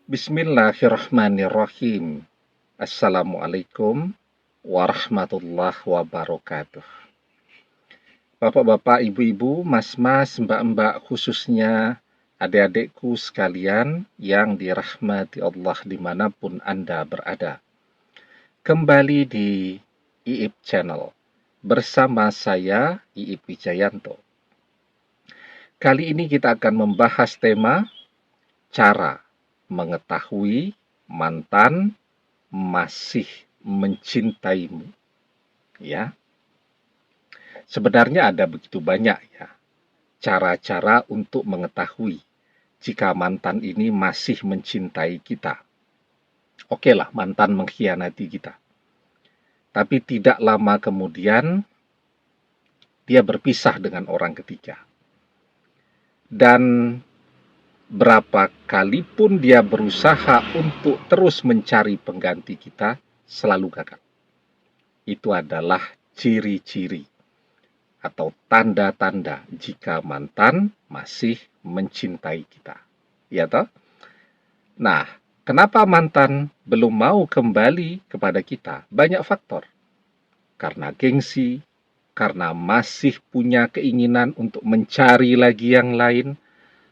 Bismillahirrahmanirrahim. Assalamualaikum warahmatullahi wabarakatuh. Bapak-bapak, ibu-ibu, mas-mas, mbak-mbak, khususnya adik-adikku sekalian yang dirahmati Allah dimanapun Anda berada. Kembali di IIP Channel bersama saya, IIP Wijayanto. Kali ini kita akan membahas tema cara mengetahui mantan masih mencintaimu. Ya, sebenarnya ada begitu banyak ya cara-cara untuk mengetahui jika mantan ini masih mencintai kita. Oke lah, mantan mengkhianati kita. Tapi tidak lama kemudian dia berpisah dengan orang ketiga. Dan berapa kali pun dia berusaha untuk terus mencari pengganti kita, selalu gagal. Itu adalah ciri-ciri atau tanda-tanda jika mantan masih mencintai kita. Ya toh? Nah, kenapa mantan belum mau kembali kepada kita? Banyak faktor. Karena gengsi, karena masih punya keinginan untuk mencari lagi yang lain,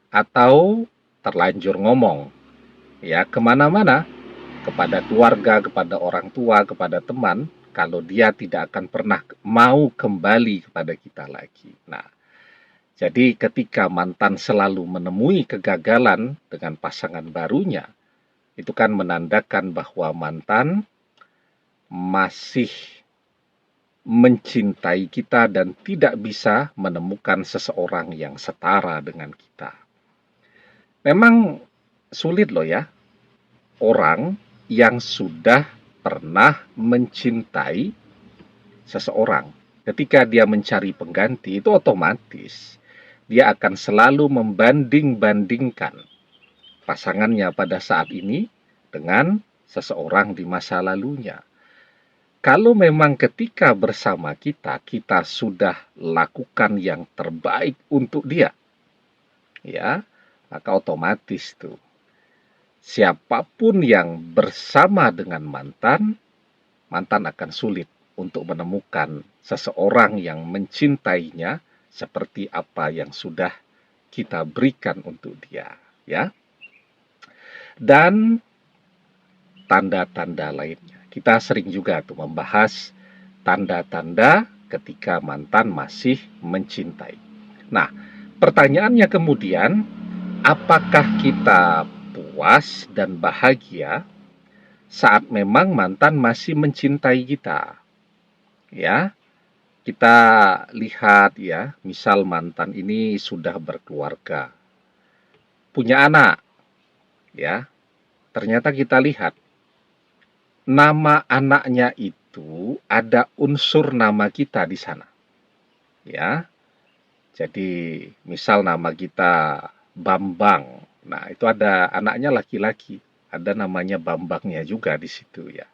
atau terlanjur ngomong ya kemana-mana, kepada keluarga, kepada orang tua, kepada teman, kalau dia tidak akan pernah mau kembali kepada kita lagi. Nah, jadi ketika mantan selalu menemui kegagalan dengan pasangan barunya, itu kan menandakan bahwa mantan masih mencintai kita dan tidak bisa menemukan seseorang yang setara dengan kita. Memang sulit loh ya, orang yang sudah pernah mencintai seseorang. Ketika dia mencari pengganti, itu otomatis dia akan selalu membanding-bandingkan pasangannya pada saat ini dengan seseorang di masa lalunya. Kalau memang ketika bersama kita, kita sudah lakukan yang terbaik untuk dia, ya, maka otomatis tuh siapapun yang bersama dengan mantan akan sulit untuk menemukan seseorang yang mencintainya seperti apa yang sudah kita berikan untuk dia, ya. Dan tanda-tanda lainnya. Kita sering juga tuh membahas tanda-tanda ketika mantan masih mencintai. Nah, pertanyaannya kemudian, apakah kita puas dan bahagia saat memang mantan masih mencintai kita? Ya, kita lihat ya, misal mantan ini sudah berkeluarga, punya anak, ya. Ternyata kita lihat nama anaknya itu ada unsur nama kita di sana. Ya. Jadi, misal nama kita Bambang. Nah, itu ada anaknya laki-laki, ada namanya Bambangnya juga di situ ya.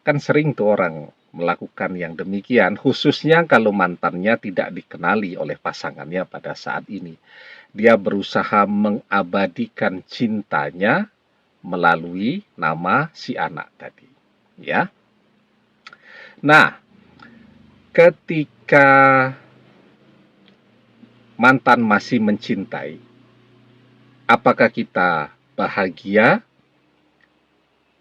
Kan sering tuh orang melakukan yang demikian, khususnya kalau mantannya tidak dikenali oleh pasangannya pada saat ini. Dia berusaha mengabadikan cintanya melalui nama si anak tadi, ya. Nah, ketika mantan masih mencintai, apakah kita bahagia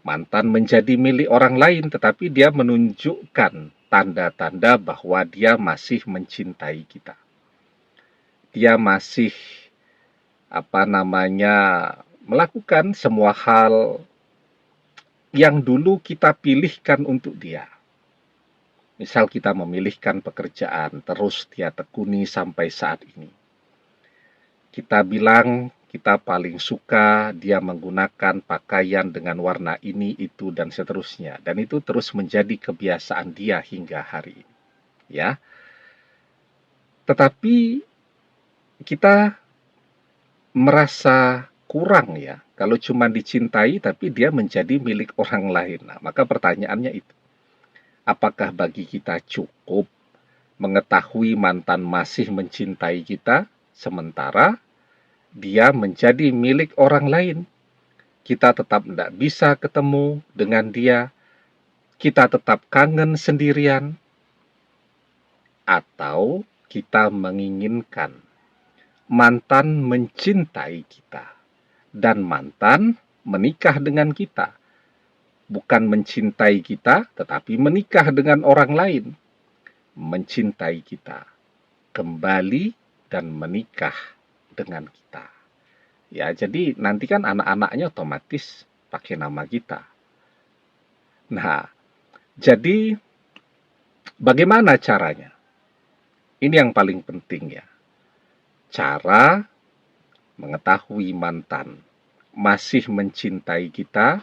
mantan menjadi milik orang lain, tetapi dia menunjukkan tanda-tanda bahwa dia masih mencintai kita. Dia masih melakukan semua hal yang dulu kita pilihkan untuk dia. Misal kita memilihkan pekerjaan, terus dia tekuni sampai saat ini. Kita bilang kita paling suka dia menggunakan pakaian dengan warna ini, itu, dan seterusnya. Dan itu terus menjadi kebiasaan dia hingga hari ini. Ya. Tetapi kita merasa kurang ya, kalau cuma dicintai tapi dia menjadi milik orang lain. Nah, maka pertanyaannya itu, apakah bagi kita cukup mengetahui mantan masih mencintai kita, sementara dia menjadi milik orang lain? kita tetap tidak bisa ketemu dengan dia, kita tetap kangen sendirian, atau kita menginginkan mantan mencintai kita dan mantan menikah dengan kita. Bukan mencintai kita, tetapi menikah dengan orang lain. Mencintai kita, kembali dan menikah dengan kita. Ya, jadi nanti kan anak-anaknya otomatis pakai nama kita. Nah, jadi bagaimana caranya? Ini yang paling penting ya. Cara mengetahui mantan masih mencintai kita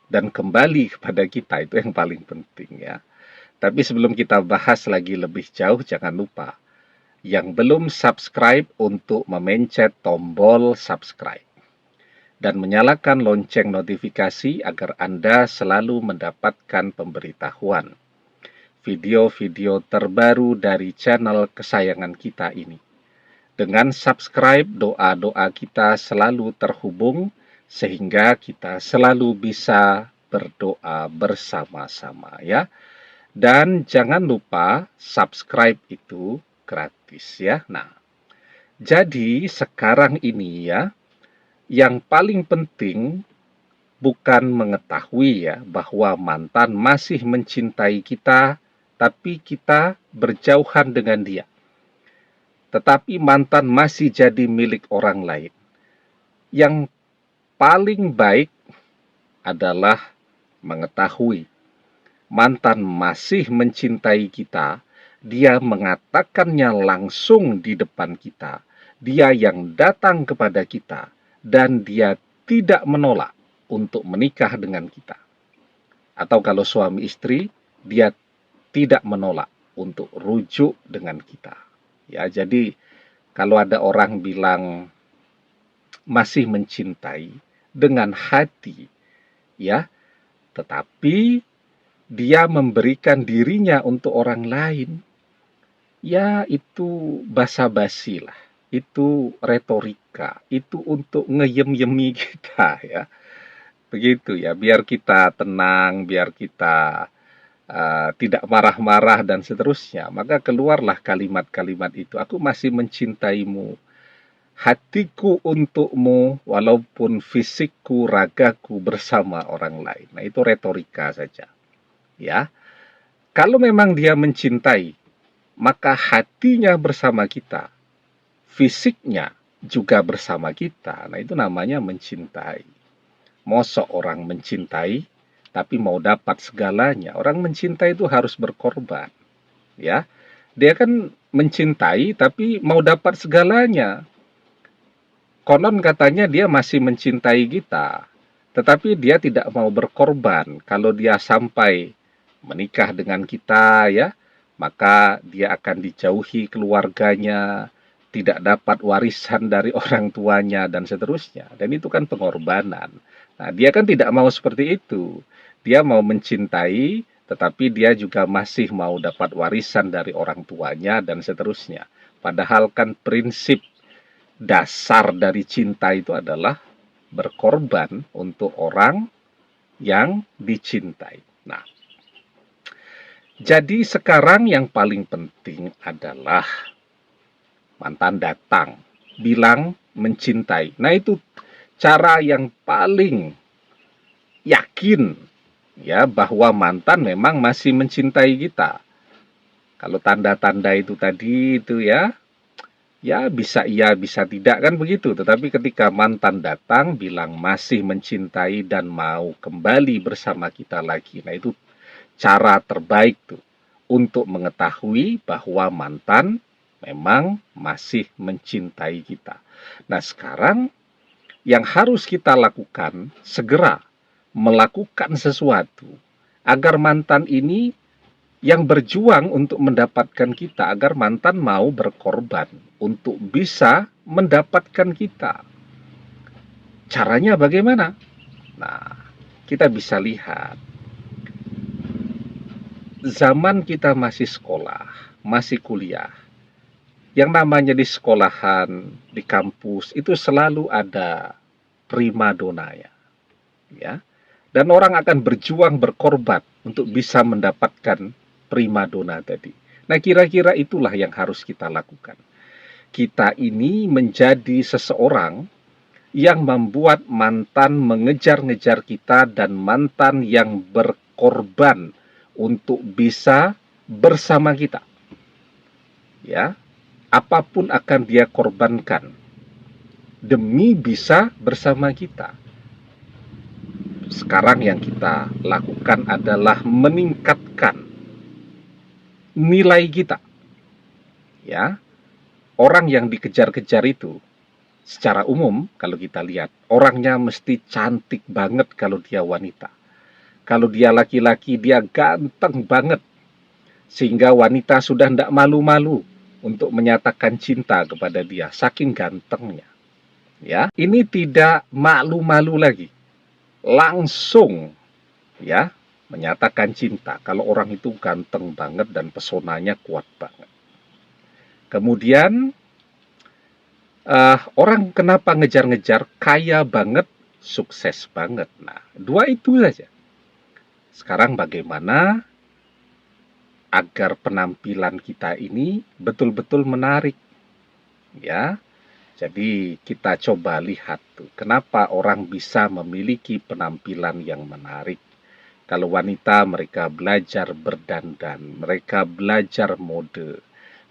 dan kembali kepada kita, itu yang paling penting ya. Tapi sebelum kita bahas lagi lebih jauh, jangan lupa yang belum subscribe untuk memencet tombol subscribe dan menyalakan lonceng notifikasi agar Anda selalu mendapatkan pemberitahuan video-video terbaru dari channel kesayangan kita ini. Dengan subscribe, doa-doa kita selalu terhubung sehingga kita selalu bisa berdoa bersama-sama ya. Dan jangan lupa subscribe itu gratis ya. Nah, jadi sekarang ini ya, yang paling penting bukan mengetahui ya bahwa mantan masih mencintai kita, tapi kita berjauhan dengan dia. Tetapi mantan masih jadi milik orang lain. Yang paling baik adalah mengetahui mantan masih mencintai kita, dia mengatakannya langsung di depan kita, dia yang datang kepada kita, dan dia tidak menolak untuk menikah dengan kita. Atau kalau suami istri, dia tidak menolak untuk rujuk dengan kita. Ya, jadi kalau ada orang bilang masih mencintai dengan hati, ya, tetapi dia memberikan dirinya untuk orang lain, ya itu basa-basi lah, itu retorika, itu untuk ngeyem-yemi kita ya. Begitu ya, biar kita tenang, biar kita tidak marah-marah dan seterusnya. Maka keluarlah kalimat-kalimat itu, aku masih mencintaimu, hatiku untukmu, walaupun fisikku, ragaku bersama orang lain. Nah, itu retorika saja. Ya, kalau memang dia mencintai, maka hatinya bersama kita, fisiknya juga bersama kita. Nah, itu namanya mencintai. Mosok orang mencintai, tapi mau dapat segalanya. Orang mencintai itu harus berkorban. Ya, dia kan mencintai, tapi mau dapat segalanya. Konon katanya dia masih mencintai kita, tetapi dia tidak mau berkorban. Kalau dia sampai menikah dengan kita ya, maka dia akan dijauhi keluarganya, tidak dapat warisan dari orang tuanya dan seterusnya. Dan itu kan pengorbanan. Nah, dia kan tidak mau seperti itu. Dia mau mencintai, tetapi dia juga masih mau dapat warisan dari orang tuanya dan seterusnya. Padahal kan prinsip dasar dari cinta itu adalah berkorban untuk orang yang dicintai. Nah, jadi sekarang yang paling penting adalah mantan datang, bilang mencintai. Nah, itu cara yang paling yakin ya bahwa mantan memang masih mencintai kita. Kalau tanda-tanda itu tadi itu ya, ya bisa iya bisa tidak kan begitu. Tetapi ketika mantan datang bilang masih mencintai dan mau kembali bersama kita lagi, nah itu cara terbaik tuh untuk mengetahui bahwa mantan memang masih mencintai kita. Nah, sekarang yang harus kita lakukan segera melakukan sesuatu agar mantan ini yang berjuang untuk mendapatkan kita, agar mantan mau berkorban untuk bisa mendapatkan kita. Caranya bagaimana? Nah, kita bisa lihat zaman kita masih sekolah, masih kuliah, yang namanya di sekolahan, di kampus, itu selalu ada primadona ya. ya. Dan orang akan berjuang berkorban untuk bisa mendapatkan primadona tadi. Nah, kira-kira itulah yang harus kita lakukan. Kita ini menjadi seseorang yang membuat mantan mengejar-ngejar kita dan mantan yang berkorban untuk bisa bersama kita. Ya, apapun akan dia korbankan demi bisa bersama kita. Sekarang yang kita lakukan adalah meningkatkan nilai kita. Ya, orang yang dikejar-kejar itu secara umum kalau kita lihat orangnya mesti cantik banget kalau dia wanita. Kalau dia laki-laki dia ganteng banget sehingga wanita sudah tidak malu-malu untuk menyatakan cinta kepada dia saking gantengnya. Ya, ini tidak malu-malu lagi. Langsung ya menyatakan cinta kalau orang itu ganteng banget dan pesonanya kuat banget. Kemudian orang kenapa ngejar-ngejar kaya banget, sukses banget. Nah, dua itu saja. Sekarang bagaimana agar penampilan kita ini betul-betul menarik? Ya, jadi kita coba lihat tuh, kenapa orang bisa memiliki penampilan yang menarik. Kalau wanita mereka belajar berdandan, mereka belajar mode.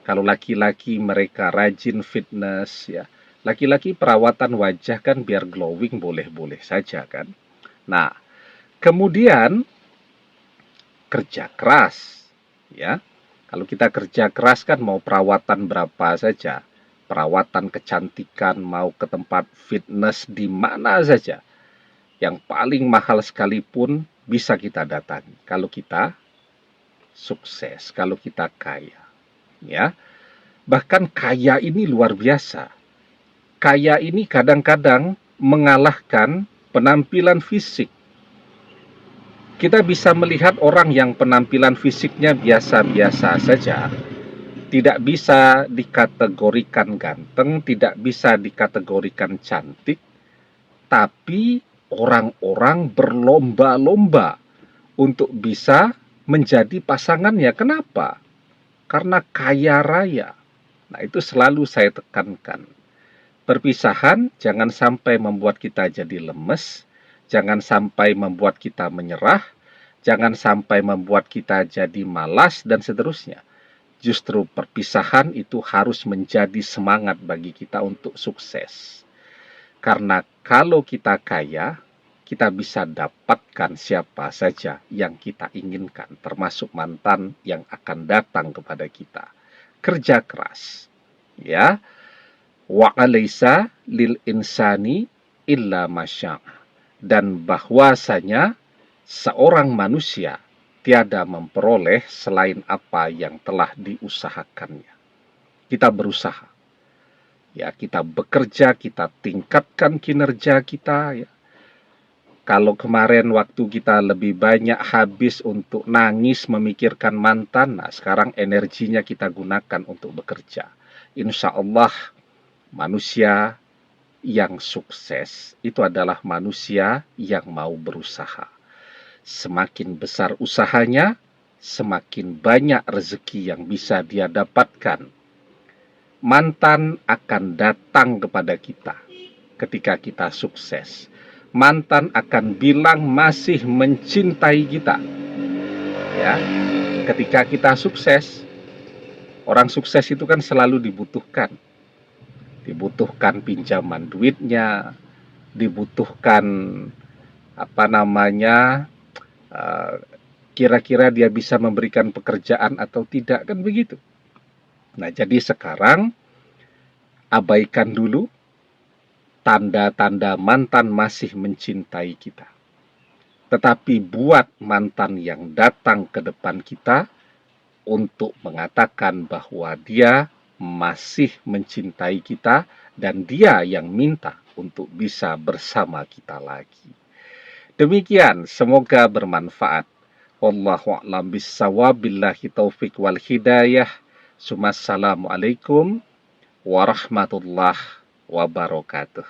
Kalau laki-laki mereka rajin fitness ya. Laki-laki perawatan wajah kan biar glowing boleh-boleh saja kan. Nah, kemudian kerja keras ya. Kalau kita kerja keras kan mau perawatan berapa saja. Perawatan kecantikan mau ke tempat fitness di mana saja. Yang paling mahal sekalipun bisa kita datangi kalau kita sukses, kalau kita kaya. Ya. Bahkan kaya ini luar biasa. Kaya ini kadang-kadang mengalahkan penampilan fisik. Kita bisa melihat orang yang penampilan fisiknya biasa-biasa saja, tidak bisa dikategorikan ganteng, tidak bisa dikategorikan cantik, tapi orang-orang berlomba-lomba untuk bisa menjadi pasangannya. Kenapa? Karena kaya raya. Nah, itu selalu saya tekankan. Perpisahan jangan sampai membuat kita jadi lemes, jangan sampai membuat kita menyerah, jangan sampai membuat kita jadi malas, dan seterusnya. Justru perpisahan itu harus menjadi semangat bagi kita untuk sukses. Karena kalau kita kaya, kita bisa dapatkan siapa saja yang kita inginkan, termasuk mantan yang akan datang kepada kita. Kerja keras, ya. Wa alaysa lil insani illa masya'. Dan bahwasanya seorang manusia tiada memperoleh selain apa yang telah diusahakannya. Kita berusaha. Ya, kita bekerja, kita tingkatkan kinerja kita ya. Kalau kemarin waktu kita lebih banyak habis untuk nangis memikirkan mantan, nah sekarang energinya kita gunakan untuk bekerja. Insya Allah manusia yang sukses itu adalah manusia yang mau berusaha. Semakin besar usahanya, semakin banyak rezeki yang bisa dia dapatkan. Mantan akan datang kepada kita ketika kita sukses. Mantan akan bilang masih mencintai kita. Ya, ketika kita sukses, orang sukses itu kan selalu dibutuhkan. Dibutuhkan pinjaman duitnya, dibutuhkan kira-kira dia bisa memberikan pekerjaan atau tidak, kan begitu. Nah, jadi sekarang abaikan dulu tanda-tanda mantan masih mencintai kita. Tetapi buat mantan yang datang ke depan kita untuk mengatakan bahwa dia masih mencintai kita dan dia yang minta untuk bisa bersama kita lagi. Demikian, semoga bermanfaat. Wallahu a'lam bishawab, billahi taufik wal hidayah. Assalamualaikum warahmatullahi wabarakatuh.